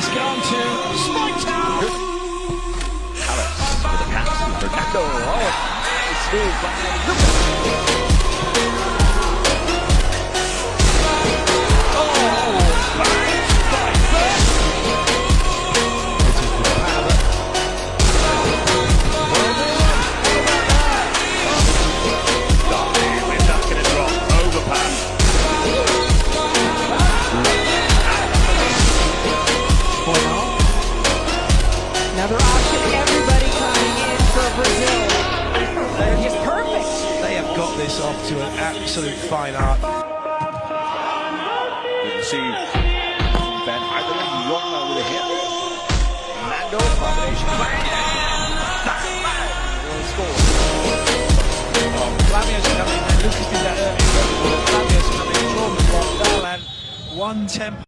has gone to Spike. Alex with a pass to Fernando. Oh, nice move by Lucas. Another option, everybody coming in for Brazil. They're just perfect. They have got this off to an absolute fine art. You can see Ben Iderling wrong with a hit. Nando combination. Will score. Flavio's coming, and Lucas did that earlier. Flavio's coming from the block, and one tempo.